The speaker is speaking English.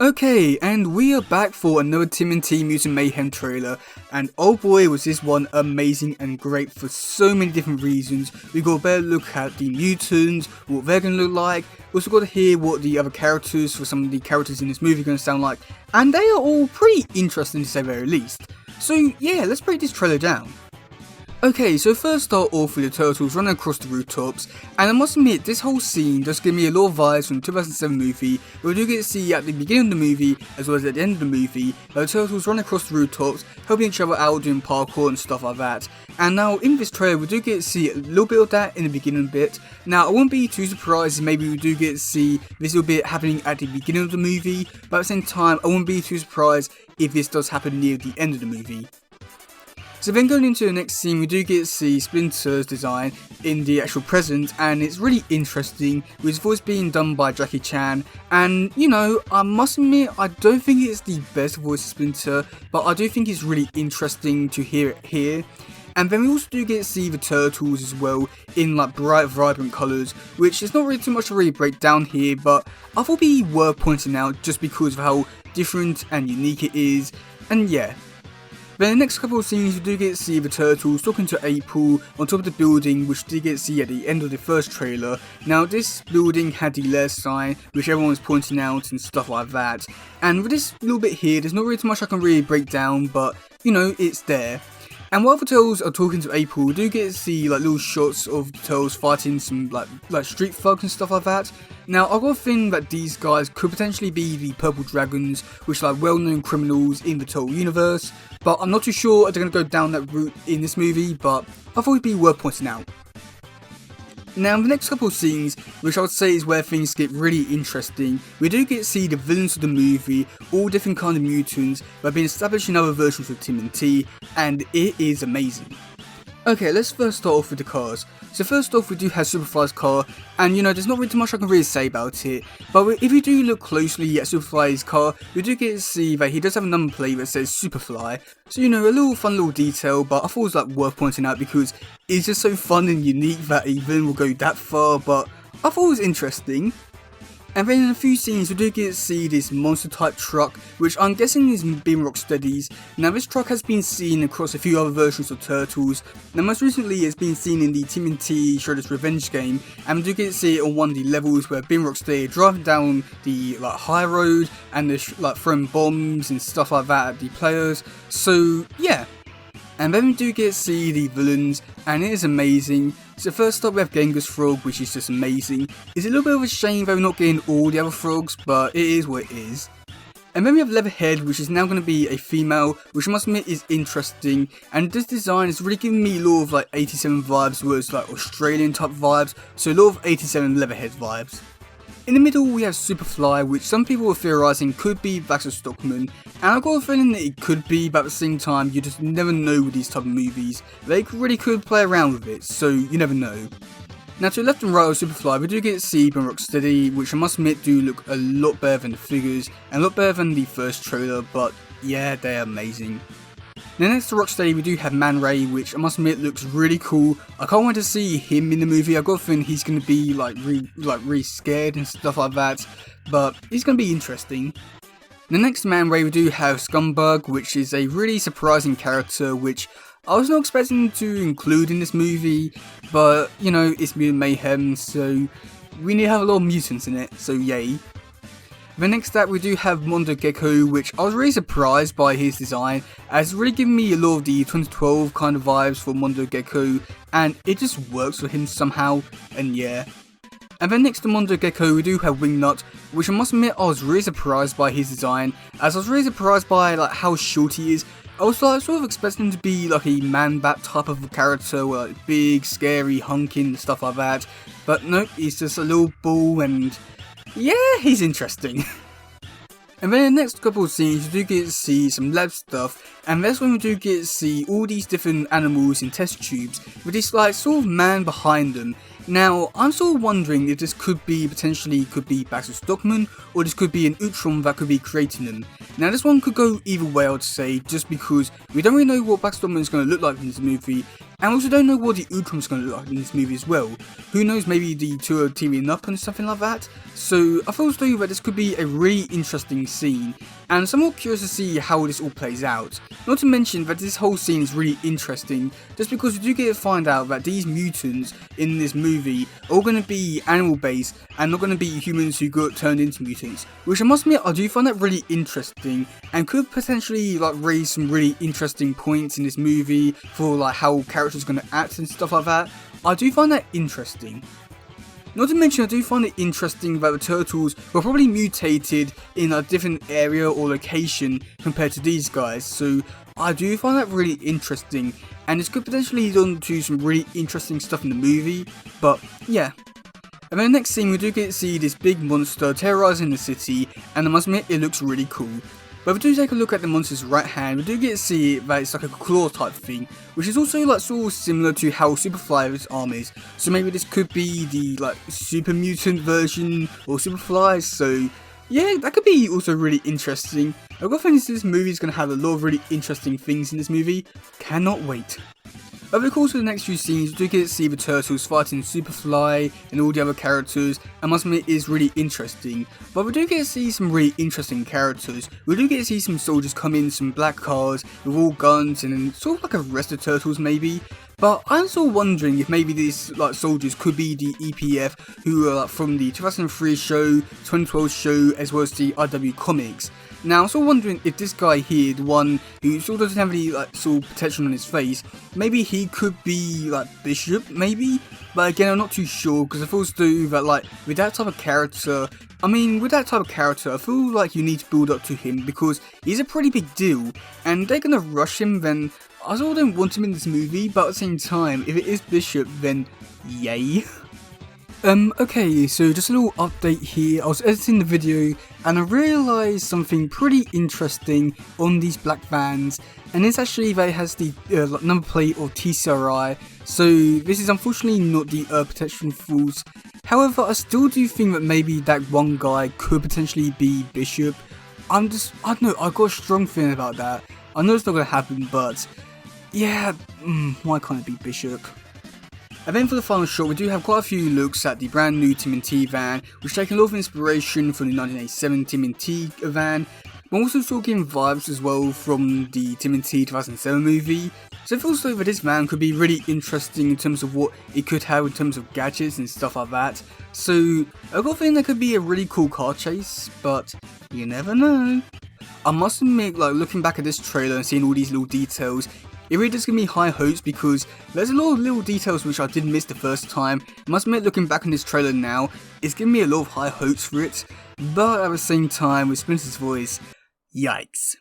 Okay, and we are back for another TMNT Mutant Mayhem trailer, and oh boy was this one amazing and great for so many different reasons. We got a better look at the mutants, what they're going to look like, we also got to hear what the other characters for some of the characters in this movie are going to sound like, and they are all pretty interesting to say the very least. So yeah, let's break this trailer down. Okay, so first start off with the turtles running across the rooftops, and I must admit this whole scene does give me a lot of vibes from the 2007 movie, where we do get to see at the beginning of the movie as well as at the end of the movie the turtles run across the rooftops, helping each other out doing parkour and stuff like that. And now in this trailer we do get to see a little bit of that in the beginning bit. Now I wouldn't be too surprised if maybe we do get to see this little bit happening at the beginning of the movie, but at the same time I wouldn't be too surprised if this does happen near the end of the movie. So then going into the next scene, we do get to see Splinters Design in the actual present, and it's really interesting, with his voice being done by Jackie Chan, and you know, I must admit, I don't think it's the best voice of Splinter, but I do think it's really interesting to hear it here. And then we also do get to see the turtles as well, in like bright vibrant colours, which is not really too much to really break down here, but I thought it'd be worth pointing out just because of how different and unique it is, and yeah. Then in the next couple of scenes we do get to see the turtles talking to April on top of the building, which we did get to see at the end of the first trailer. Now this building had the letter sign which everyone was pointing out and stuff like that, and with this little bit here there's not really too much I can really break down, but you know, it's there. And while the turtles are talking to April, we do get to see like little shots of the turtles fighting some like street thugs and stuff like that. Now I've got a feeling that these guys could potentially be the Purple Dragons, which are like well-known criminals in the Turtle universe, but I'm not too sure if they're going to go down that route in this movie, but I thought it'd be worth pointing out. Now in the next couple of scenes, which I would say is where things get really interesting, we do get to see the villains of the movie, all different kind of mutants that have been established in other versions of TMNT, and it is amazing. Okay, let's first start off with the cars. So first off we do have Superfly's car, and you know, there's not really too much I can really say about it, but if you do look closely at Superfly's car, we do get to see that he does have a number plate that says Superfly. So you know, a little fun little detail, but I thought it was like worth pointing out because it's just so fun and unique that a villain will go that far, but I thought it was interesting. And then in a few scenes we do get to see this monster type truck, which I'm guessing is being Rocksteady's. Now this truck has been seen across a few other versions of Turtles. Now most recently it's been seen in the TMNT Shredder's Revenge game, and we do get to see it on one of the levels where Being Rocksteady driving down the like high road and like throwing bombs and stuff like that at the players. So yeah. And then we do get to see the villains, and it is amazing. So first up we have Genghis Frog, which is just amazing. It's a little bit of a shame that we're not getting all the other frogs, but it is what it is. And then we have Leatherhead, which is now going to be a female, which I must admit is interesting. And this design is really giving me a lot of like 87 vibes, where it's like Australian type vibes, so a lot of 87 Leatherhead vibes. In the middle we have Superfly, which some people are theorising could be Baxter Stockman, and I've got a feeling that it could be, but at the same time you just never know with these type of movies. They really could play around with it, so you never know. Now to the left and right of Superfly we do get to see Ben Rocksteady, which I must admit do look a lot better than the figures, and a lot better than the first trailer, but yeah, they're amazing. Now next to Rocksteady we do have Man Ray, which I must admit looks really cool. I can't wait to see him in the movie. I've got a feeling he's going to be like really scared and stuff like that, but he's going to be interesting. The next to Man Ray we do have Scumbag, which is a really surprising character which I was not expecting to include in this movie, but you know, it's Mutant Mayhem, so we need to have a lot of mutants in it, so yay. Then next up we do have Mondo Gecko, which I was really surprised by his design, as it's really giving me a lot of the 2012 kind of vibes for Mondo Gecko, and it just works for him somehow, and yeah. And then next to Mondo Gecko we do have Wingnut, which I must admit I was really surprised by his design, as I was really surprised by like how short he is. I was like sort of expecting him to be like a Man-Bat type of a character, where like big, scary, hunking and stuff like that, but nope, he's just a little ball, and yeah, he's interesting. And then in the next couple of scenes, you do get to see some lab stuff, and that's when we do get to see all these different animals in test tubes, with this like sort of man behind them. Now, I'm sort of wondering if this could be Baxter Stockman, or this could be an Ultron that could be creating them. Now, this one could go either way, I would say, just because we don't really know what Baxter Stockman is going to look like in this movie, And I also don't know what the outcome's going to look like in this movie as well. Who knows, maybe the two are teaming up and something like that. So I feel as though that this could be a really interesting scene, and so I'm more curious to see how this all plays out. Not to mention that this whole scene is really interesting, just because we do get to find out that these mutants in this movie are all going to be animal based and not going to be humans who got turned into mutants. Which I must admit, I do find that really interesting, and could potentially like raise some really interesting points in this movie for like how characters are going to act and stuff like that. I do find that interesting. Not to mention, I do find it interesting that the turtles were probably mutated in a different area or location compared to these guys, so I do find that really interesting, and this could potentially lead on to some really interesting stuff in the movie, but yeah. And then the next scene, we do get to see this big monster terrorizing the city, and I must admit, it looks really cool. But if we do take a look at the monster's right hand, we do get to see that it's like a claw type thing, which is also like sort of similar to how Superfly's arm is. So maybe this could be the like super mutant version or Superfly. So yeah, that could be also really interesting. I've got a feeling this movie is going to have a lot of really interesting things in this movie. Cannot wait. Over the course of the next few scenes, we do get to see the turtles fighting Superfly and all the other characters, and must admit it is really interesting. But we do get to see some really interesting characters. We do get to see some soldiers come in some black cars with all guns and then sort of like arrest the turtles maybe. But I'm sort of wondering if maybe these like soldiers could be the EPF who are from the 2003 show, 2012 show, as well as the IW comics. Now I'm sort of wondering if this guy here, the one who sort of doesn't have any like sort of protection on his face, maybe he could be like Bishop maybe? But again, I'm not too sure, because I feel as though that like with that type of character, I feel like you need to build up to him because he's a pretty big deal, and they're gonna rush him, then I sort of don't want him in this movie, but at the same time, if it is Bishop, then yay. Okay, so just a little update here. I was editing the video and I realised something pretty interesting on these black vans, and it's actually that it has the number plate of TCRI, so this is unfortunately not the protection force. However, I still do think that maybe that one guy could potentially be Bishop. I don't know, I've got a strong feeling about that. I know it's not going to happen, but yeah, why can't it be Bishop? And then for the final shot, we do have quite a few looks at the brand new TMNT van, which take a lot of inspiration from the 1987 TMNT van, but also sort of getting vibes as well from the TMNT 2007 movie. So it feels like that this van could be really interesting in terms of what it could have in terms of gadgets and stuff like that. So I've got a feeling that could be a really cool car chase, but you never know. I must admit, like looking back at this trailer and seeing all these little details, it really does give me high hopes because there's a lot of little details which I did miss the first time. I must admit, looking back on this trailer now, it's giving me a lot of high hopes for it, but at the same time, with Splinter's voice, yikes.